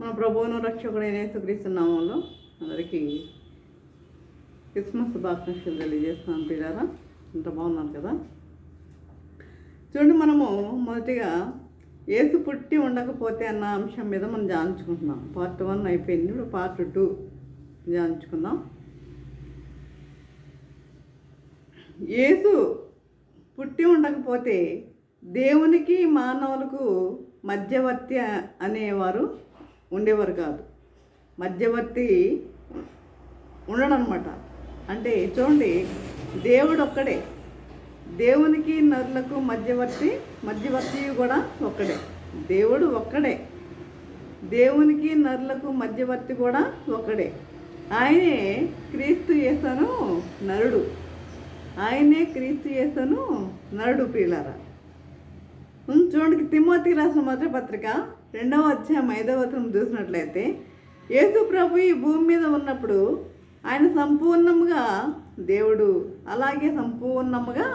మన ప్రభువును రక్షకుడైన యేసుక్రీస్తు నామములో అందరికీ క్రిస్మస్ శుభాకాంక్షలు తెలియజేస్తున్నాను పిల్లారా. ఇంత బాగున్నారు కదా. చూడండి, మనము మొదటిగా యేసు పుట్టి ఉండకపోతే అన్న అంశం మీద మనం ధ్యానించుకుంటున్నాం. పార్ట్ 1 అయిపోయింది, ఇప్పుడు పార్ట్ 2 ధ్యానించుకుందాం. యేసు పుట్టి ఉండకపోతే దేవునికి మానవులకు మధ్యవర్తి అనేవారు ఉండేవారు కాదు. మధ్యవర్తి ఉండడనమాట. అంటే చూడండి, దేవుడు ఒక్కడే, దేవునికి నరులకు మధ్యవర్తి కూడా ఒక్కడే. దేవుడు ఒక్కడే, దేవునికి నరులకు మధ్యవర్తి కూడా ఒక్కడే. ఆయనే క్రీస్తు యేసును నరుడు. ఆయనే క్రీస్తు యేసును నరుడు పిల్లారా. చూడండి, తిమోతికి రాసిన మొదటి పత్రిక 2వ అధ్యాయం 5వ వచనం చూసినట్లయితే, యేసు ప్రభు ఈ భూమి మీద ఉన్నప్పుడు ఆయన సంపూర్ణముగా దేవుడు, అలాగే సంపూర్ణముగా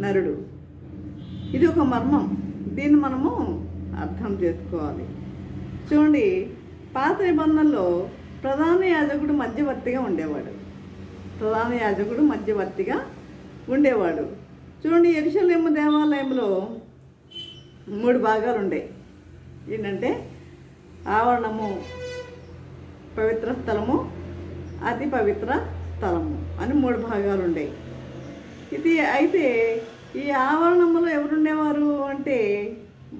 నరుడు. ఇది ఒక మర్మం. దీన్ని మనము అర్థం చేసుకోవాలి. చూడండి, పాత నిబంధనలో ప్రధాన యాజకుడు మధ్యవర్తిగా ఉండేవాడు. చూడండి, యెరూషలేము దేవాలయంలో 3 భాగాలు ఉండేవి. ఏంటంటే ఆవరణము, పవిత్ర స్థలము, అతి పవిత్ర స్థలము అని 3 భాగాలు ఉండేవి. అయితే ఈ ఆవరణములో ఎవరుండేవారు అంటే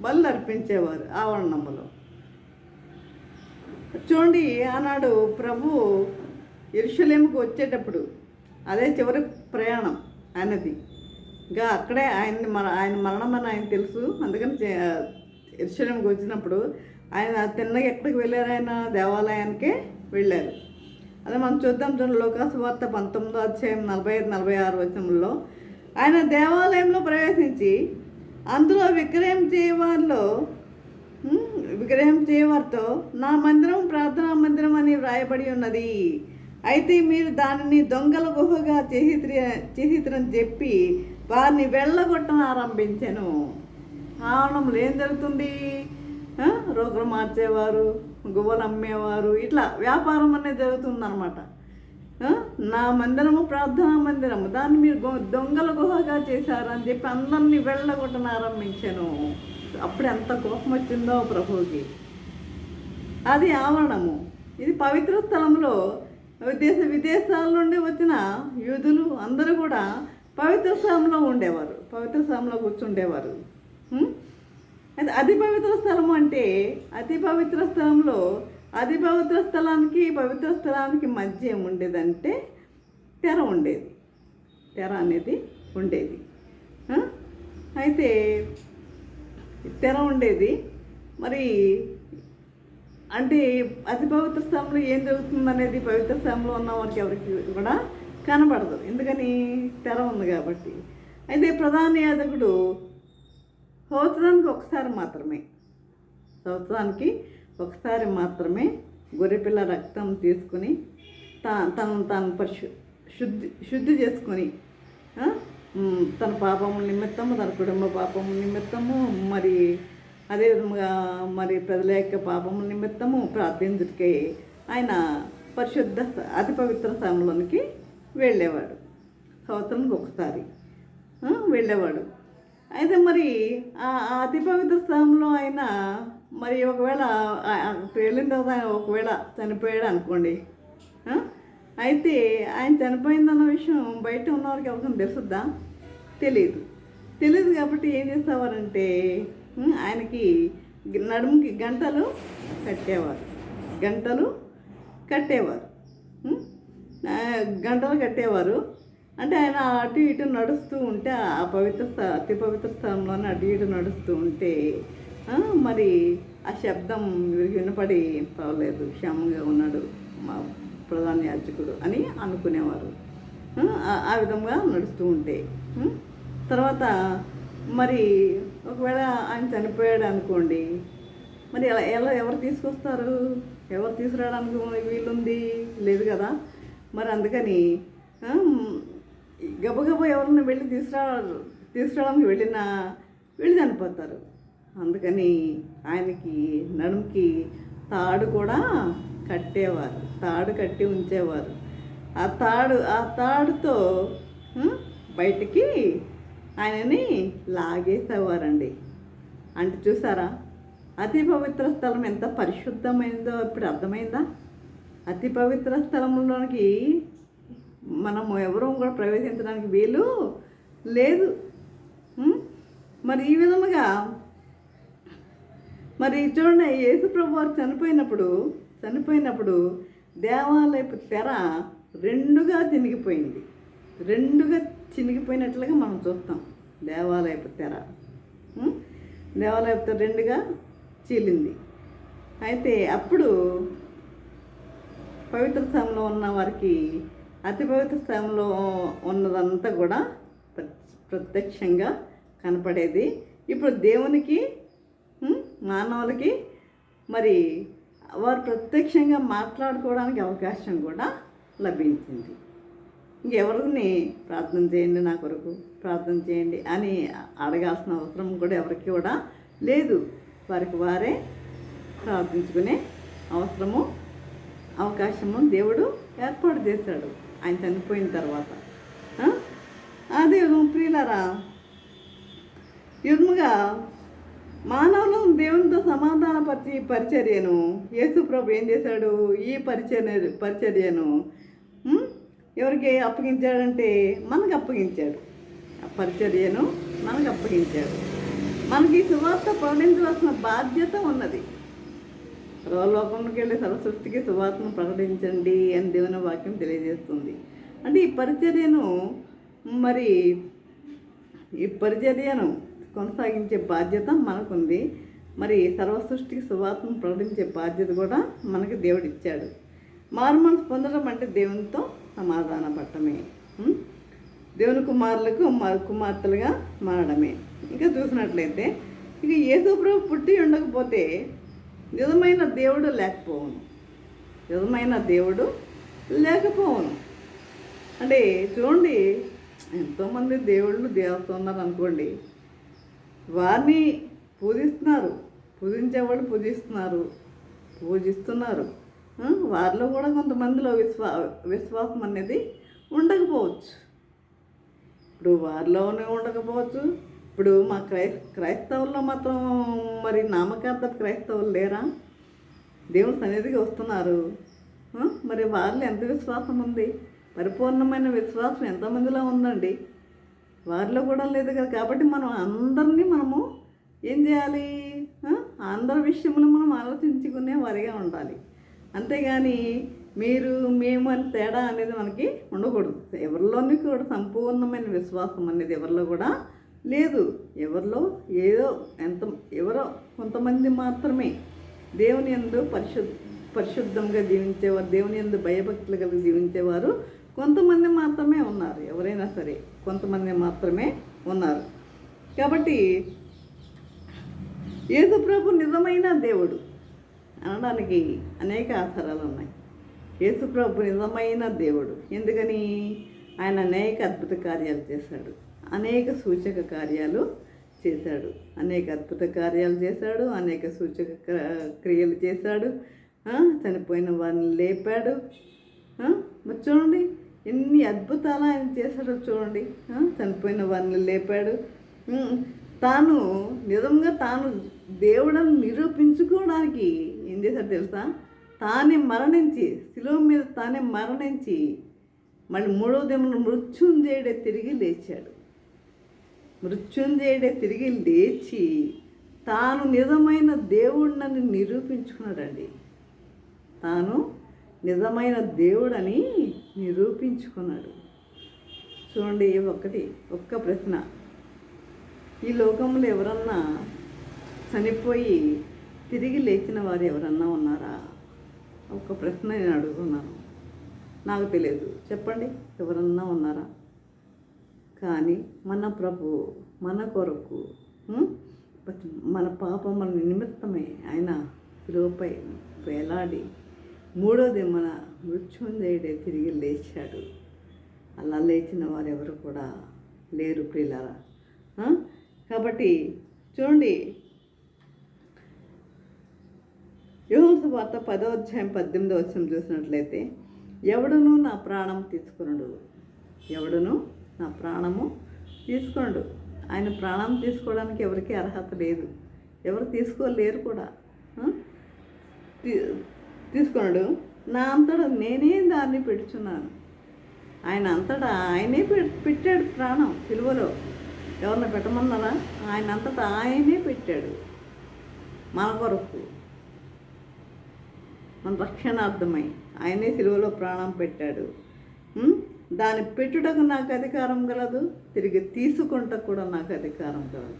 బలు అర్పించేవారు. ఆవరణములో చూడండి, ఆనాడు ప్రభు యెరూషలేముకు వచ్చేటప్పుడు, అదే చివరి ప్రయాణం ఆయనది. ఇంకా అక్కడే ఆయన మరణం అని ఆయన తెలుసు. అందుకని యెరూషలేముకి వచ్చినప్పుడు ఆయన తిన్నగా ఎక్కడికి వెళ్ళారు? ఆయన దేవాలయానికే వెళ్ళారు. అదే మనం చూద్దాం. చూడండి, లోకాసు వార్త 19వ అధ్యాయం 45-46 వచనంలో ఆయన దేవాలయంలో ప్రవేశించి అందులో విగ్రహం చేయవారితో నా మందిరం ప్రార్థనా మందిరం అని వ్రాయబడి ఉన్నది. అయితే మీరు దానిని దొంగల గుహగా చేసిరని చెప్పి వారిని వెళ్ళగొట్టను ఆరంభించాను. ఆవరణంలో ఏం జరుగుతుంది? రోగులు మార్చేవారు, గువ్వలు అమ్మేవారు, ఇట్లా వ్యాపారం అనేది జరుగుతుందన్నమాట. నా మందిరము ప్రార్థనా మందిరము, దాన్ని మీరు దొంగల గుహగా చేశారని చెప్పి అందరినీ వెళ్ళగొట్టను ఆరంభించాను. అప్పుడు ఎంత కోపం వచ్చిందో ప్రభువుకి. అది ఆవరణము. ఇది పవిత్ర స్థలంలో విదేశాల నుండి వచ్చిన యూదులు అందరూ కూడా పవిత్ర స్థలంలో ఉండేవారు, పవిత్ర స్థలంలో కూర్చుండేవారు. అయితే అతి పవిత్ర స్థలము అంటే, అతి పవిత్ర స్థలంలో పవిత్ర స్థలానికి మధ్య ఏముండేదంటే తెర అనేది ఉండేది. అయితే తెర ఉండేది. మరి అంటే అతి పవిత్ర స్థలంలో ఏం జరుగుతుంది అనేది పవిత్ర స్థలంలో ఉన్న వారికి ఎవరికి కూడా కనబడదు. ఎందుకని? తెర ఉంది కాబట్టి. అయితే ప్రధాన యాజకుడు సంవత్సరానికి ఒకసారి మాత్రమే గొర్రెపిల్ల రక్తం తీసుకుని తాను శుద్ధి చేసుకొని తన పాపముల నిమిత్తము, తన కుటుంబ పాపముల నిమిత్తము, మరి అదేవిధంగా మరి ప్రజల యొక్క పాపముల నిమిత్తము ప్రార్థించుటకై ఆయన అతి పవిత్ర స్థలంలోనికి వెళ్ళేవాడు. సంవత్సరానికి ఒకసారి వెళ్ళేవాడు. అయితే మరి ఆ అతి పవిత్ర స్థలంలో ఆయన మరి ఒకవేళ వెళ్ళిన తర్వాత ఆయన ఒకవేళ చనిపోయాడు అనుకోండి. అయితే ఆయన చనిపోయిందన్న విషయం బయట ఉన్నవారికి ఎవరికైనా తెలుసుద్దా? తెలియదు కాబట్టి ఏం చేసేవారంటే ఆయనకి నడుముకి గంటలు కట్టేవారు. అంటే ఆయన అటు ఇటు నడుస్తూ ఉంటే, అతి పవిత్ర స్థలంలోనే అటు ఇటు నడుస్తూ ఉంటే మరి ఆ శబ్దం వినపడి పర్వాలేదు, క్షేమంగా ఉన్నాడు మా ప్రధాన యాజకుడు అని అనుకునేవారు. ఆ విధంగా నడుస్తూ ఉంటే తర్వాత మరి ఒకవేళ ఆయన చనిపోయాడు అనుకోండి, మరి ఎవరు తీసుకురావడానికి వీలుంది? లేదు కదా. మరి అందుకని గబగబా ఎవరిని వెళ్ళి తీసుకురావడానికి వెళ్ళి చనిపోతారు. అందుకని ఆయనకి నడుముకి తాడు కూడా కట్టేవారు, తాడు కట్టి ఉంచేవారు. ఆ తాడుతో బయటికి ఆయనని లాగేసేవారండి. అంటే చూసారా, అతి పవిత్ర స్థలం ఎంత పరిశుద్ధమైందో ఇప్పుడు అర్థమైందా? అతి పవిత్ర స్థలంలోనికి మనము ఎవరూ కూడా ప్రవేశించడానికి వీలు లేదు. మరి ఈ విధముగా మరి చూడండి, యేసు ప్రభు వారు చనిపోయినప్పుడు దేవాలయపు తెర రెండుగా చినిగిపోయినట్లుగా మనం చూస్తాం. దేవాలయపు తెర రెండుగా చీలింది. అయితే అప్పుడు పవిత్ర స్థలంలో ఉన్న వారికి అతి పవిత్ర స్థలంలో ఉన్నదంతా కూడా ప్రత్యక్షంగా కనపడేది. ఇప్పుడు దేవునికి మానవులకి మరి వారు ప్రత్యక్షంగా మాట్లాడుకోవడానికి అవకాశం కూడా లభించింది. ఇంకెవరిని ప్రార్థన చేయండి, నా కొరకు ప్రార్థన చేయండి అని అడగాల్సిన అవసరం కూడా ఎవరికి కూడా లేదు. వారికి వారే ప్రార్థించుకునే అవకాశము దేవుడు ఏర్పాటు చేశాడు ఆయన చనిపోయిన తర్వాత. అదే ప్రియులారా, యుద్ధముగా మానవులు దేవునితో పరిచర్యను యేసు ప్రభు ఏం చేశాడు? ఈ పరిచర్యను ఎవరికి అప్పగించాడంటే మనకు అప్పగించాడు. ఆ పరిచర్యను మనకు అప్పగించాడు. మనకి సువార్త ప్రకటించవలసిన బాధ్యత ఉన్నది. సర్వలోకంలోకి వెళ్ళి సర్వసృష్టికి సువార్తను ప్రకటించండి అని దేవుని వాక్యం తెలియజేస్తుంది. అంటే ఈ పరిచర్యను కొనసాగించే బాధ్యత మనకుంది. మరి సర్వసృష్టికి సువార్తను ప్రకటించే బాధ్యత కూడా మనకి దేవుడు ఇచ్చాడు. మారుమనసు పొందడం అంటే దేవునితో సమాధాన పడటమే, దేవుని కుమార్తెలుగా మారడమే. ఇంకా చూసినట్లయితే ఇక యేసు ప్రభు పుట్టి ఉండకపోతే నిజమైన దేవుడు లేకపోవును. అంటే చూడండి, ఎంతోమంది దేవతలు ఉన్నారు అనుకోండి, వారిని పూజించేవాళ్ళు పూజిస్తున్నారు. వారిలో కూడా కొంతమందిలో విశ్వాసం అనేది ఉండకపోవచ్చు. ఇప్పుడు వారిలోనే ఉండకపోవచ్చు. ఇప్పుడు మా క్రైస్తవుల్లో మాత్రం మరి నామకార్థపు క్రైస్తవులు లేరా? దేవుని సన్నిధికి వస్తున్నారు. మరి వారిలో ఎంత విశ్వాసం ఉంది? పరిపూర్ణమైన విశ్వాసం ఎంతమందిలో ఉందండి? వారిలో కూడా లేదు కదా. కాబట్టి మనము ఏం చేయాలి? అందరి విషయంలో మనం ఆలోచించుకునే వారిగా ఉండాలి. అంతేగాని మీరు మేము అని తేడా అనేది మనకి ఉండకూడదు. ఎవరిలోని కూడా సంపూర్ణమైన విశ్వాసం అనేది ఎవరిలో కూడా లేదు. ఎవరో కొంతమంది మాత్రమే దేవుని యందు పరిశుద్ధంగా జీవించేవారు, దేవుని యందు భయభక్తులు కలిగి జీవించేవారు కొంతమంది మాత్రమే ఉన్నారు. ఎవరైనా సరే కొంతమంది మాత్రమే ఉన్నారు. కాబట్టి యేసు ప్రభు నిజమైన దేవుడు అనడానికి అనేక ఆధారాలు ఉన్నాయి. యేసు ప్రభు నిజమైన దేవుడు. ఎందుకని? ఆయన అనేక అద్భుత కార్యాలు చేశాడు, అనేక సూచక కార్యాలు చేశాడు, అనేక సూచక క్రియలు చేశాడు. చనిపోయిన వారిని లేపాడు. మరి చూడండి ఎన్ని అద్భుతాలు ఆయన చేశాడో చూడండి. చనిపోయిన వారిని లేపాడు. తాను దేవుడని నిరూపించుకోవడానికి ఏం చేశాడు తెలుసా? శిలువ మీద తానే మరణించి మళ్ళీ మూడవ దినమున మృత్యుంజయుడే తిరిగి లేచి తాను నిజమైన దేవుడిని నిరూపించుకున్నాడండి. తాను నిజమైన దేవుడని నిరూపించుకున్నాడు. చూడండి, ఒక్క ప్రశ్న, ఈ లోకంలో ఎవరన్నా చనిపోయి తిరిగి లేచిన వారు ఎవరన్నా ఉన్నారా? ఒక ప్రశ్న నేను అడుగుతున్నాను. నాకు తెలియదు, చెప్పండి, ఎవరన్నా ఉన్నారా? కానీ మన ప్రభు మన కొరకు మన పాపముల నిమిత్తమై ఆయన శిలువపై వేలాడి మూడో దినమున మృత్యుంజయుడే తిరిగి లేచాడు. అలా లేచిన వారు ఎవరు కూడా లేరు ప్రియులారా. కాబట్టి చూడండి, యోహాను యోహాను వార్త 10:18 చూసినట్లయితే, ఎవడును నా ప్రాణం తీసుకున్నాడు, ఎవడును నా ప్రాణము తీసుకున్నాడు. ఆయన ప్రాణం తీసుకోవడానికి ఎవరికి అర్హత లేదు, ఎవరు తీసుకోలేరు కూడా. తీసుకున్నాడు. నా అంతటా నేనే దాన్ని పెడుచున్నాను. ఆయన అంతటా ఆయనే పెట్టాడు ప్రాణం సిలువలో. ఎవరిని పెట్టమన్నారా? ఆయన అంతటా ఆయనే పెట్టాడు మన కొరకు, మన రక్షణార్థమై ఆయనే సిలువలో ప్రాణం పెట్టాడు. దాన్ని పెట్టుటకు నాకు అధికారం కలదు, తిరిగి తీసుకుంటకు కూడా నాకు అధికారం కలదు.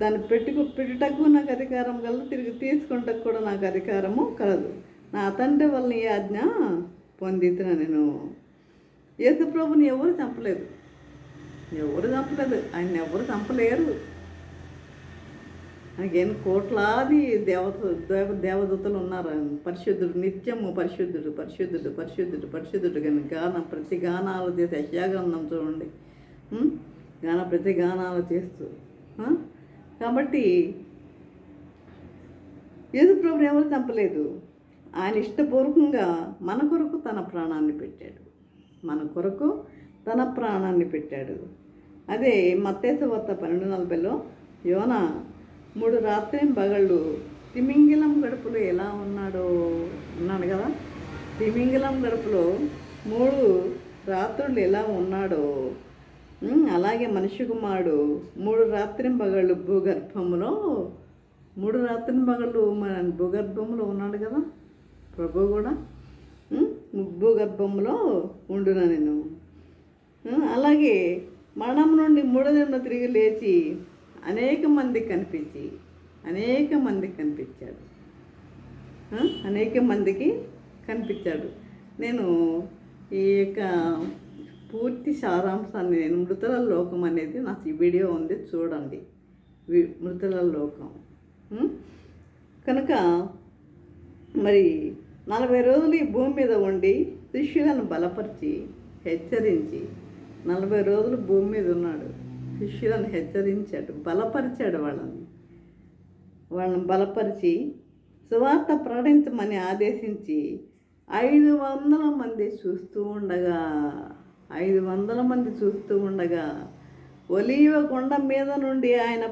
దాన్ని పెట్టుటకు నాకు అధికారం కలదు, తిరిగి తీసుకుంటకు కూడా నాకు అధికారము కలదు. నా తండ్రి వల్ల ఈ ఆజ్ఞ పొందితున్న నేను. యేసు ప్రభుని ఎవరు చంపలేదు, ఆయన ఎవరు చంపలేరు. ఆయనకేం కోట్లాది దేవదూతలు ఉన్నారు. పరిశుద్ధుడు, నిత్యము పరిశుద్ధుడు పరిశుద్ధుడు పరిశుద్ధుడు పరిశుద్ధుడు కనుక ప్రతి గానాలు చేసి యెషయా చూడండి, ప్రతి గానాలు చేస్తూ. కాబట్టి యేసు ప్రభుని ఎవరు చంపలేదు. ఆయన ఇష్టపూర్వకంగా మన కొరకు తన ప్రాణాన్ని పెట్టాడు, మన కొరకు తన ప్రాణాన్ని పెట్టాడు. అదే మత్తయి వార్త 12:40 యోనా 3 రాత్రి పగళ్ళు తిమింగిలం గడుపులో ఎలా ఉన్నాడు కదా. తిమింగిలం గడుపులో 3 రాత్రులు ఎలా ఉన్నాడో అలాగే మనిషి కుమారుడు 3 రాత్రి పగళ్ళు భూగర్భంలో 3 రాత్రి పగళ్ళు మన భూగర్భంలో ఉన్నాడు కదా ప్రభు కూడా. భూగర్భంలో ఉండునా నేను. అలాగే మరణం నుండి 3వ దినం తిరిగి లేచి అనేక మందికి కనిపించాడు. నేను ఈ యొక్క పూర్తి సారాంశాన్ని నేను మృతుల లోకం అనేది నాకు ఈ వీడియో ఉంది చూడండి, మృతుల లోకం. కనుక మరి 40 రోజులు ఈ భూమి మీద ఉండి శిష్యులను బలపరిచి హెచ్చరించి 40 రోజులు భూమి మీద ఉన్నాడు. శిష్యులను హెచ్చరించాడు, బలపరిచాడు. వాళ్ళని బలపరిచి సువార్త ప్రకటించమని ఆదేశించి 500 మంది చూస్తూ ఉండగా ఒలీవ కొండ మీద నుండి ఆయన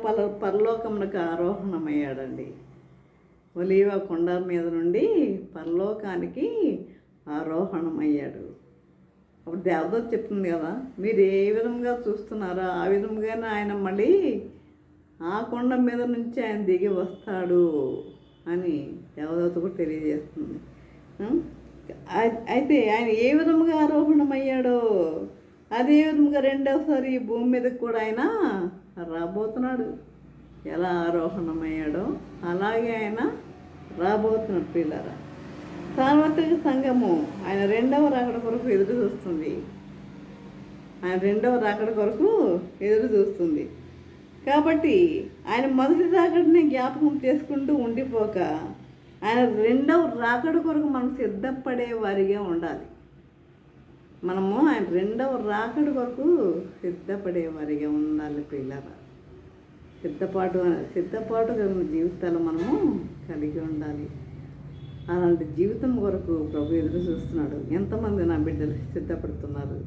పరలోకమునకు ఆరోహణమయ్యాడండి. ఒలీవ కొండ మీద నుండి పరలోకానికి ఆరోహణమయ్యాడు. అప్పుడు దేవదూత చెప్తుంది కదా, మీరు ఏ విధంగా చూస్తున్నారో ఆ విధంగానే ఆయన మళ్ళీ ఆ కొండ మీద నుంచి ఆయన దిగి వస్తాడు అని దేవదూత కూడా తెలియజేస్తుంది. అయితే ఆయన ఏ విధంగా ఆరోహణమయ్యాడో అదే విధంగా రెండవసారి ఈ భూమి మీదకి కూడా ఆయన రాబోతున్నాడు. ఎలా ఆరోహణమయ్యాడో అలాగే ఆయన రాబోతున్నాడు. పిల్లరా, సార్వత్రిక సంఘము ఆయన రెండవ రాకడ కొరకు ఎదురు చూస్తుంది. కాబట్టి ఆయన మొదటి రాకడని జ్ఞాపకం చేసుకుంటూ ఉండిపోక ఆయన రెండవ రాకడ కొరకు మనం సిద్ధపడే వారిగా ఉండాలి. మనము ఆయన రెండవ రాకడ కొరకు సిద్ధపడే వారిగా ఉండాలి. పిల్లరా, సిద్ధపాటు కలిగిన జీవితాలు మనము కలిగి ఉండాలి. అలాంటి జీవితం కొరకు ప్రభు ఎదురు చూస్తున్నాడు. ఎంతమంది నా బిడ్డలు సిద్ధపడుతున్నారు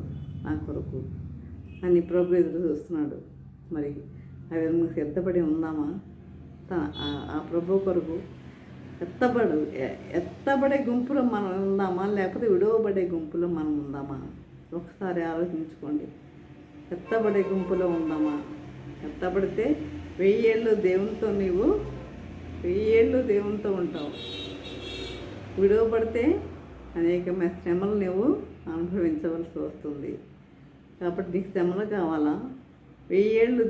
నా కొరకు అని ప్రభు ఎదురు చూస్తున్నాడు. మరి ఆ విధంగా సిద్ధపడి ఉందామా? ఆ ప్రభు కొరకు ఎత్తబడే గుంపులో మనం ఉందామా, లేకపోతే విడవబడే గుంపులో మనం ఉందామా? ఒకసారి ఆలోచించుకోండి. ఎత్తబడే గుంపులో ఉందామా? ఎత్తబడితే 1000 ఏళ్ళు దేవునితో నీవు 1000 ఏళ్ళు దేవునితో ఉంటావు. విడవబడితే అనేకమైన శ్రమలు నువ్వు అనుభవించవలసి వస్తుంది. కాబట్టి నీకు శ్రమలు కావాలా? 1000 ఏళ్ళు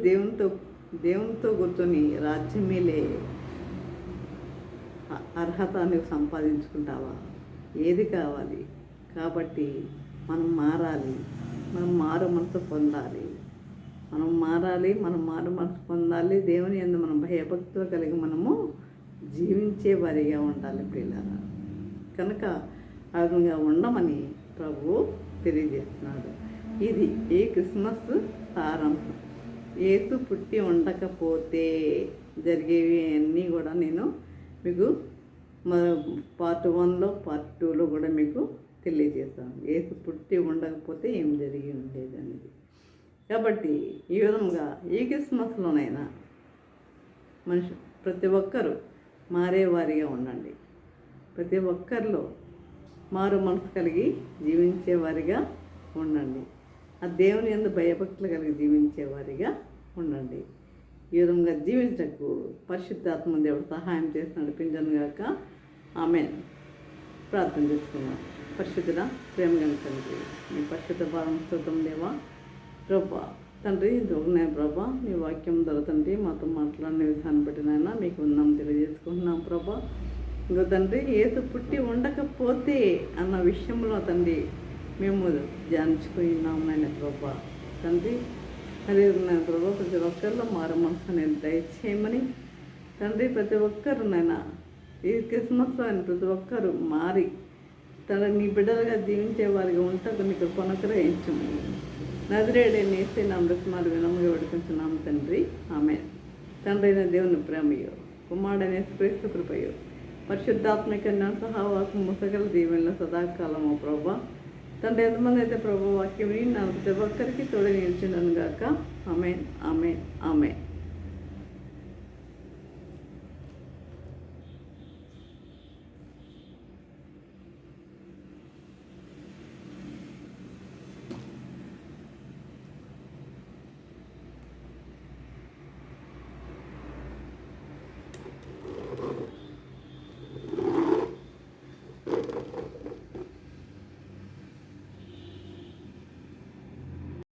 దేవునితో కూర్చొని రాజ్యమేలే అర్హత నువ్వు సంపాదించుకుంటావా? ఏది కావాలి? కాబట్టి మనం మారాలి, మనం మారు మనసు పొందాలి. దేవుని యందు మనం భయభక్తులు కలిగి మనము జీవించే వారిగా ఉండాలి పిల్లరా. కనుక ఆ విధంగా ఉండమని ప్రభువు తెలియజేస్తున్నాడు. ఇది ఈ క్రిస్మస్ సారాంశం. యేసు పుట్టి ఉండకపోతే జరిగేవి అన్నీ కూడా నేను మీకు పార్ట్ 1లో పార్ట్ 2లో కూడా మీకు తెలియజేస్తాను. యేసు పుట్టి ఉండకపోతే ఏం జరిగి ఉండేది అనేది. కాబట్టి ఈ విధంగా ఈ క్రిస్మస్లోనైనా ప్రతి ఒక్కరూ మారేవారిగా ఉండండి. ప్రతి ఒక్కరిలో మారు మనసు కలిగి జీవించేవారిగా ఉండండి. ఆ దేవుని యందు భయభక్తులు కలిగి జీవించేవారిగా ఉండండి. ఈ విధంగా జీవించకు పరిశుద్ధాత్మ దేవుడు సహాయం చేసి నడిపించను గాక. ఆమేన్. ప్రార్థన చేసుకున్నాం. పరిశుద్ధుల ప్రేమ తండ్రి, నీ పరిశుద్ధ భారం స్తోత్రం దేవా. ప్రభా తండ్రి, ఇంతకునే ప్రభా నీ వాక్యం ద్వారా తండ్రి మాతో మాట్లాడిన విధానం బట్టి నాయన మీకు ఉన్నాం తెలియజేసుకుంటున్నాం ప్రభా. ఇంకో తండ్రి, యేసు పుట్టి ఉండకపోతే అన్న విషయంలో తండ్రి మేము ధ్యానించుకున్నాం నాయన ప్రభా. తండ్రి అదే నా ప్రభా ప్రతి ఒక్కరిలో మారు మనసు అనేది దయచేయమని తండ్రి, ప్రతి ఒక్కరు నాయన ఈ క్రిస్మస్లో ఆయన ప్రతి ఒక్కరు మారి తండ్రి నీ బిడ్డలుగా జీవించే వారిగా ఉంటాకు నీకు కొనకరించమని నజరేయుడే నేస్తే నా మృతమారు వినముగా వేడుకుంటున్నాం తండ్రి. ఆమేన్. తండ్రి అయిన దేవుని ప్రేమయో, కుమారుడైన క్రీస్తు కృపయో, పరిశుద్ధాత్మక సహవాసము సకల దీవెనలో సదాకాలము ప్రభా. తండ్రి ఎంతమంది అయితే ప్రభు వాక్యం నా ప్రతి ఒక్కరికి తోడు నిలిచినను గాక. ఆమేన్, ఆమేన్, ఆమేన్.